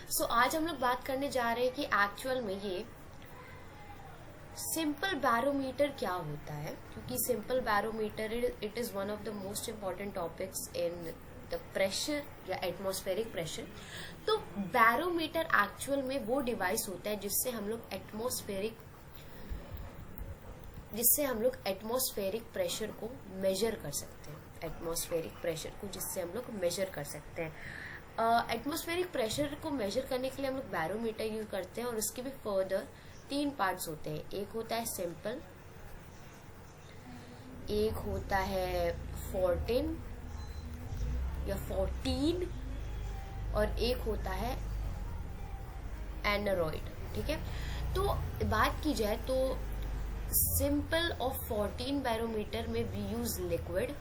आज हम लोग बात करने जा रहे हैं कि एक्चुअल में ये सिंपल बैरोमीटर क्या होता है, क्योंकि simple barometer it is one of the most important topics in the pressure या एटमॉस्फेरिक प्रेशर। तो बैरोमीटर एक्चुअल में वो डिवाइस होता है जिससे हम लोग एटमॉस्फेरिक प्रेशर को मेजर कर सकते हैं। एटमॉस्फेरिक प्रेशर को जिससे हम लोग मेजर कर सकते हैं। एटमॉस्फेरिक प्रेशर को मेजर करने के लिए हम लोग बैरोमीटर यूज करते हैं और उसके भी फर्दर 3 पार्ट्स होते हैं। एक होता है सिंपल, एक होता है 14 और एक होता है एनरॉइड। ठीक है, तो बात की जाए तो सिंपल और 14 बैरोमीटर में वी यूज लिक्विड,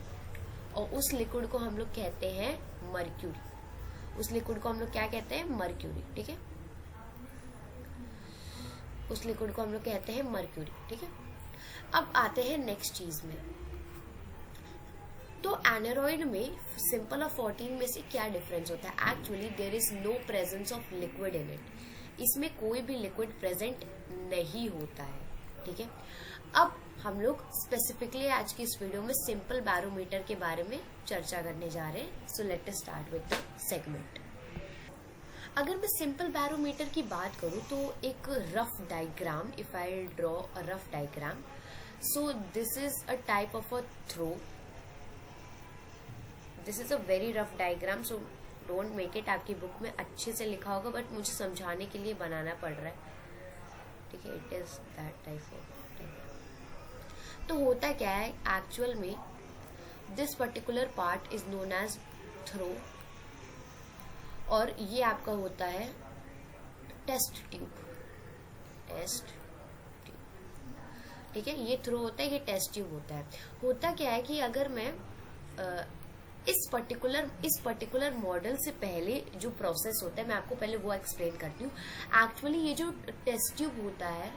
और उस लिक्विड को हम लोग कहते हैं मर्क्यूरी। उस लिक्विड को हम लोग क्या कहते हैं? मर्क्यूरी। ठीक है, उस लिक्विड को हम लोग कहते हैं मर्क्यूरी। ठीक है, अब आते हैं नेक्स्ट चीज में। तो एनरॉइड में सिंपल और 14 में से क्या डिफरेंस होता है? Actually there is no presence of liquid in it. इसमें कोई भी लिक्विड प्रेजेंट नहीं होता है। ठीक है, अब हम लोग स्पेसिफिकली आज की इस वीडियो में सिंपल बैरोमीटर के बारे में चर्चा करने जा रहे हैं। So let us start with the segment. अगर मैं सिंपल बैरोमीटर की बात करूं तो एक rough diagram, if I draw a rough diagram, so this is a type of a throw. This is a very rough diagram, so don't make it. आपकी book में अच्छे से लिखा होगा बट मुझे समझाने के लिए बनाना पड़ रहा है। ठीक है, it is that type of. तो होता क्या है एक्चुअल में, this particular part is known as throw, और ये आपका होता है टेस्ट ट्यूब। ठीक है, ये थ्रो होता है, ये टेस्ट ट्यूब होता है। होता क्या है कि अगर मैं इस पर्टिकुलर मॉडल से पहले जो प्रोसेस होता है, मैं आपको पहले वो एक्सप्लेन करती हूँ। एक्चुअली ये जो टेस्ट ट्यूब होता है,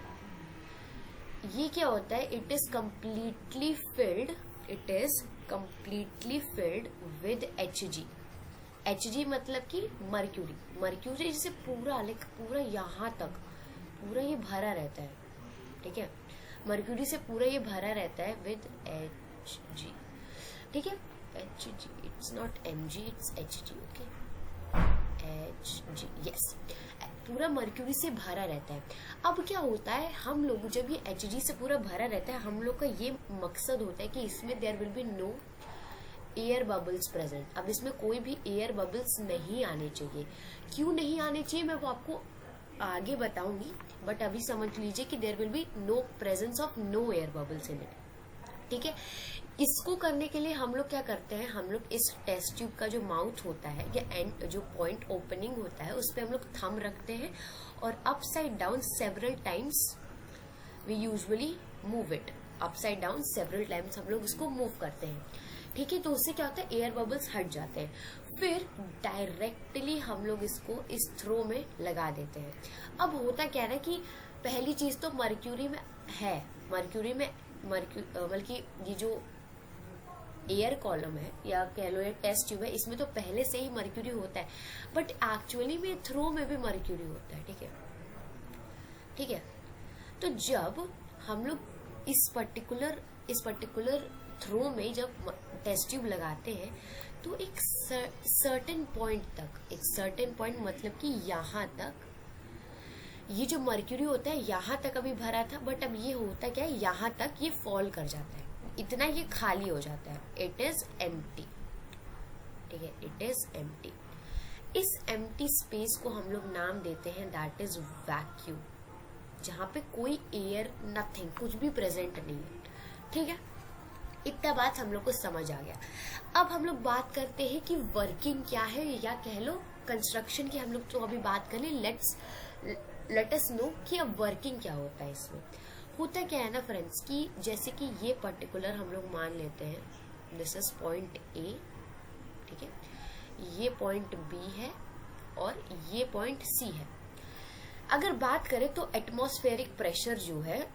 ये क्या होता है? It is completely filled with Hg। Hg मतलब कि मर्क्यूरी जैसे पूरा यहाँ तक पूरा ये भरा रहता है। ठीक है, मर्क्यूरी से पूरा ये भरा रहता है विद Hg। ठीक है, Hg, it's not Mg, it's Hg। Okay, Hg, yes, पूरा मर्क्यूरी से भरा रहता है। अब क्या होता है, हम लोग जब ये Hg से पूरा भरा रहता है, हम लोग का ये मकसद होता है कि इसमें there will be no air bubbles present. अब इसमें कोई भी एयर बबल्स नहीं आने चाहिए। क्यों नहीं आने चाहिए मैं वो आपको आगे बताऊंगी, बट अभी समझ लीजिए कि there will be no presence of no air bubbles in it. ठीक है, इसको करने के लिए हम लोग क्या करते हैं, हम लोग इस टेस्ट ट्यूब का जो माउथ होता है या एंड जो पॉइंट ओपनिंग होता है, उस पर हम लोग थंब रखते हैं और upside down several times we usually move it. Upside down several times हम लोग इसको मूव करते हैं। ठीक है, तो उससे क्या होता है, एयर बबल्स हट जाते हैं। फिर डायरेक्टली हम लोग इसको इस थ्रो में लगा देते हैं। अब होता क्या है ना कि पहली चीज तो मर्क्यूरी में है, बल्कि ये जो एयर कॉलम है या कह लो ये टेस्ट ट्यूब है, इसमें तो पहले से ही मर्क्यूरी होता है, बट एक्चुअली में थ्रो में भी मर्क्यूरी होता है। ठीक है, तो जब हम लोग इस पर्टिकुलर थ्रो में जब टेस्ट ट्यूब लगाते हैं तो एक सर्टेन पॉइंट मतलब कि यहाँ तक ये जो मर्क्यूरी होता है यहाँ तक अभी भरा था, बट अब ये होता क्या है, यहाँ तक ये फॉल कर जाता है, इतना ये खाली हो जाता है। It is empty. ठीक है, इट इज एम्प्टी। इस एम्प्टी स्पेस को हम लोग नाम देते हैं दैट इज वैक्यूम, जहां पे कोई एयर, नथिंग, कुछ भी प्रेजेंट नहीं है। ठीक है, इतना बात हम लोग को समझ आ गया। अब हम लोग बात करते हैं कि वर्किंग क्या है, या कह लो कंस्ट्रक्शन की हम लोग तो अभी बात कर ली। लेट अस नो कि अब वर्किंग क्या होता है। इसमें होता क्या है ना फ्रेंड्स, कि जैसे कि ये पर्टिकुलर हम लोग मान लेते हैं, दिस इज पॉइंट ए। ठीक है, ये पॉइंट बी है और ये पॉइंट सी है। अगर बात करें तो एटमॉस्फेरिक प्रेशर जो है,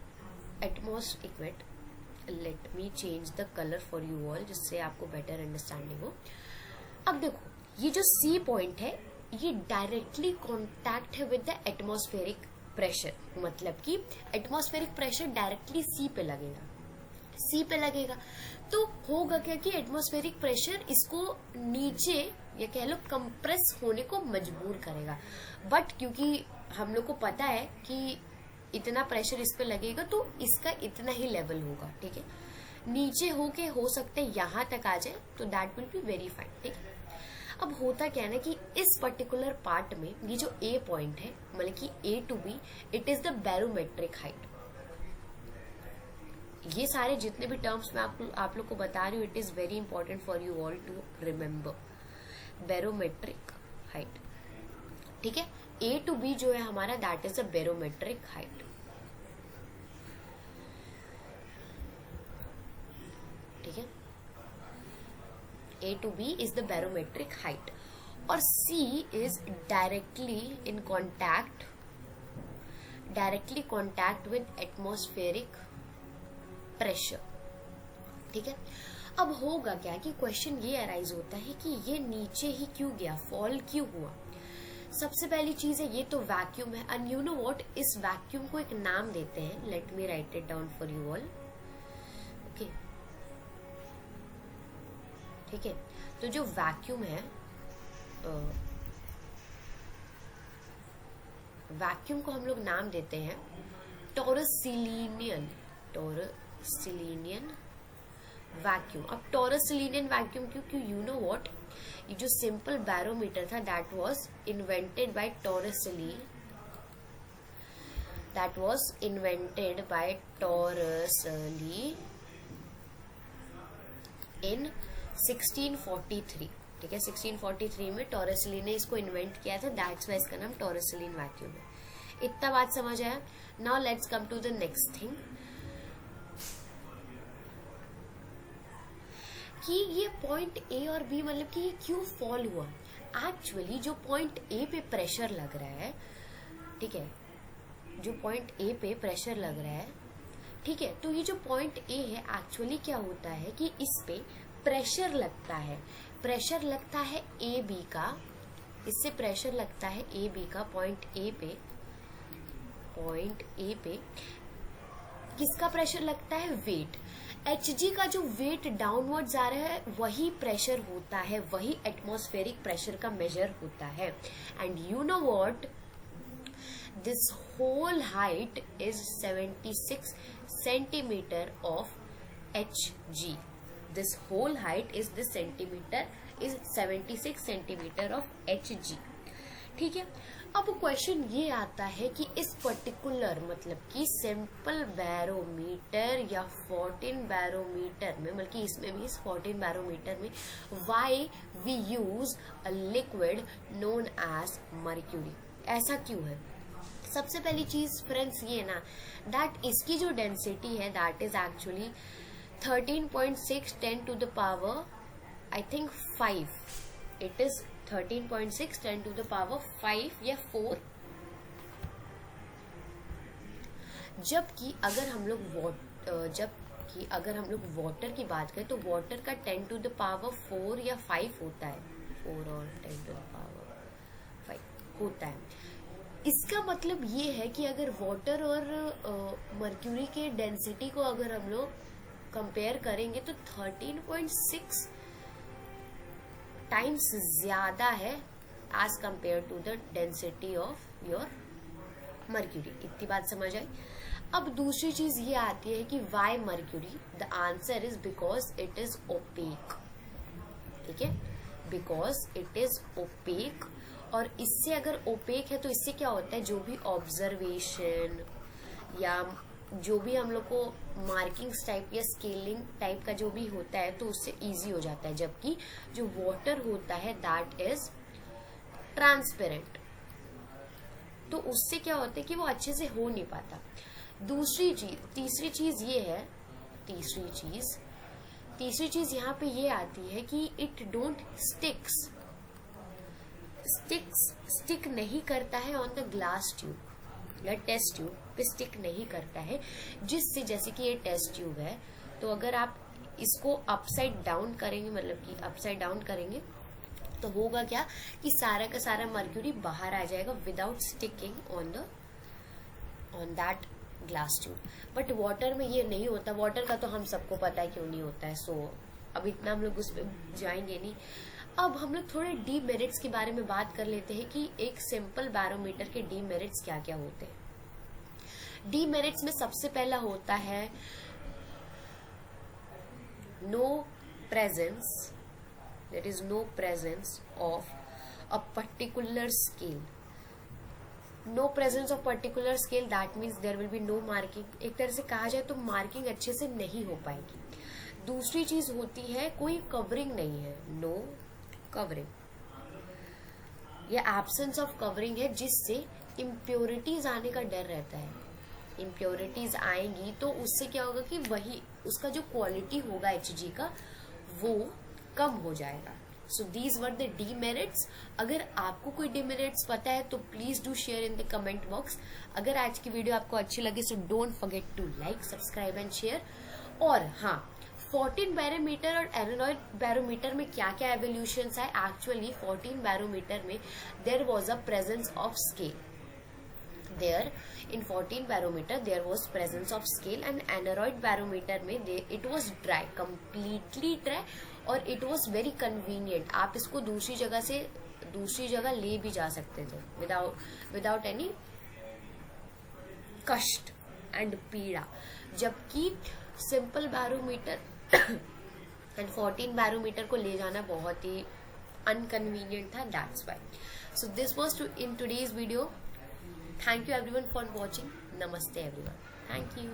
let me change the colour for you all, जिससे आपको बेटर अंडरस्टैंडिंग हो। अब देखो, ये जो सी पॉइंट है, ये डायरेक्टली कॉन्टैक्ट है विद द एटमॉस्फेरिक प्रेशर, मतलब कि एटमॉस्फेरिक प्रेशर डायरेक्टली सी पे लगेगा। तो होगा क्या कि एटमॉस्फेरिक प्रेशर इसको नीचे या कह लो कंप्रेस होने को मजबूर करेगा। बट क्योंकि हम लोग को पता है कि इतना प्रेशर इस पे लगेगा तो इसका इतना ही लेवल होगा, ठीक है। नीचे होके हो सकते यहाँ तक आ जाए तो that will be very fine, ठीक है। अब होता क्या है ना कि इस पर्टिकुलर पार्ट में ये जो ए पॉइंट है, मतलब कि A to B, it is the barometric height. ये सारे जितने भी टर्म्स मैं आप लोग को बता रही हूँ, it is very important for you all to remember. Barometric height, ठीक है। ए टू बी जो है हमारा, that is the barometric height, ठीक है। A to B is the barometric height, और C is directly contact with atmospheric pressure, ठीक है। अब होगा क्या कि क्वेश्चन ये अराइज होता है कि ये नीचे ही क्यों गया, फॉल क्यों हुआ। सबसे पहली चीज है, ये तो वैक्यूम है, एंड यू नो व्हाट, इस वैक्यूम को एक नाम देते हैं। Let me right it down for you all, okay, ठीक है। तो जो वैक्यूम है, वैक्यूम को हम लोग नाम देते हैं टॉरसिलिनियन वैक्यूम। अब टॉरसिलिनियन वैक्यूम क्यों, यू नो व्हाट, ये जो सिंपल बैरोमीटर था दैट वाज इन्वेंटेड बाय टॉरसली इन 1643, ठीक है। 1643 में टॉरसली ने इसको इन्वेंट किया था, दैट्स वाई इसका नाम टॉरसलिन वैक्यूम है। इतना बात समझ आया। Now let's come to the next thing, कि ये पॉइंट ए और बी मतलब कि ये क्यों फॉल हुआ। एक्चुअली जो पॉइंट ए पे प्रेशर लग रहा है, ठीक है, जो पॉइंट ए पे प्रेशर लग रहा है, ठीक है, तो ये जो पॉइंट ए है एक्चुअली क्या होता है कि इस पे प्रेशर लगता है ए बी का, इससे प्रेशर लगता है ए बी का पॉइंट ए पे। किसका प्रेशर लगता है, वेट। Hg का जो वेट डाउनवर्ड जा रहा है वही प्रेशर होता है, वही एटमॉस्फेरिक प्रेशर का मेजर होता है। And you know what, this whole height is 76 centimetre of Hg। This whole height is 76 centimetre of Hg, ठीक है। अब क्वेश्चन ये आता है कि इस पर्टिकुलर मतलब कि सिंपल बैरोमीटर या 14 बैरोमीटर में, बल्कि इसमें भी इस 14 बैरोमीटर में, why we use a liquid known as mercury. ऐसा क्यों है? सबसे पहली चीज फ्रेंड्स ये ना, दैट इसकी जो डेंसिटी है that is actually 13.6 10 to the power I think 5. It is 13.6 10 to the power 5 या 4। जबकि अगर हम लोग वाटर की बात करें तो वाटर का 10 to the power 4 या 5 होता है, 4 और 10 to the power 5 होता है। इसका मतलब ये है कि अगर वाटर और मर्क्यूरी के डेंसिटी को अगर हम लोग कंपेयर करेंगे तो 13.6 टाइम्स ज्यादा है as compare to the density of your mercury. इतनी बात समझ आई। अब दूसरी चीज ये आती है कि why mercury, the answer is because it is opaque, ठीक है, बिकॉज इट इज ओपेक। और इससे अगर ओपेक है तो इससे क्या होता है, जो भी ऑब्जर्वेशन या जो भी हम लोग को मार्किंग्स टाइप या स्केलिंग टाइप का जो भी होता है तो उससे इजी हो जाता है। जबकि जो वाटर होता है दैट इज ट्रांसपेरेंट, तो उससे क्या होता है कि वो अच्छे से हो नहीं पाता। तीसरी चीज यहाँ पे ये आती है कि इट डोंट स्टिक नहीं करता है ऑन द ग्लास ट्यूब या टेस्ट ट्यूब पे स्टिक नहीं करता है, जिससे जैसे कि ये टेस्ट ट्यूब है तो अगर आप इसको अपसाइड डाउन करेंगे, मतलब कि अपसाइड डाउन करेंगे तो होगा क्या कि सारा का सारा मर्क्यूरी बाहर आ जाएगा without sticking on that glass tube. But water में ये नहीं होता, वाटर का तो हम सबको पता है क्यों नहीं होता है, सो अब इतना हम लोग उस पर जाएंगे नहीं। अब हम लोग थोड़े डीमेरिट्स के बारे में बात कर लेते हैं कि एक सिंपल बैरोमीटर के डीमेरिट्स क्या क्या होते हैं। डीमेरिट्स में सबसे पहला होता है no presence, there is no presence of a particular scale. No presence of particular scale that means there will be no marking. एक तरह से कहा जाए तो मार्किंग अच्छे से नहीं हो पाएगी। दूसरी चीज होती है कोई कवरिंग नहीं है, नो कवरिंग, या एब्सेंस ऑफ कवरिंग है, जिससे इम्प्योरिटीज आने का डर रहता है। इम्प्योरिटीज आएंगी तो उससे क्या होगा कि वही उसका जो क्वालिटी होगा HG का वो कम हो जाएगा। So these were the demerits. अगर आपको कोई डीमेरिट्स पता है तो please do share in the comment box. अगर आज की वीडियो आपको अच्छी लगी so don't forget to like, subscribe and share. और हाँ, 14 बैरोमीटर और एनालॉइड बैरोमीटर में क्या क्या एवोल्यूशन है। एक्चुअली 14 बैरोमीटर में there was a presence of scale. There in 14 barometer there was presence of scale, and aneroid barometer में it was dry, completely dry, और it was very convenient। आप इसको दूसरी जगह ले भी जा सकते थे without any कष्ट एंड पीड़ा। जबकि सिंपल बैरोमीटर एंड 14 बैरोमीटर को ले जाना बहुत ही अनकन्वीनियंट था, that's why. So this was in today's video. Thank you everyone for watching. Namaste everyone. Thank you.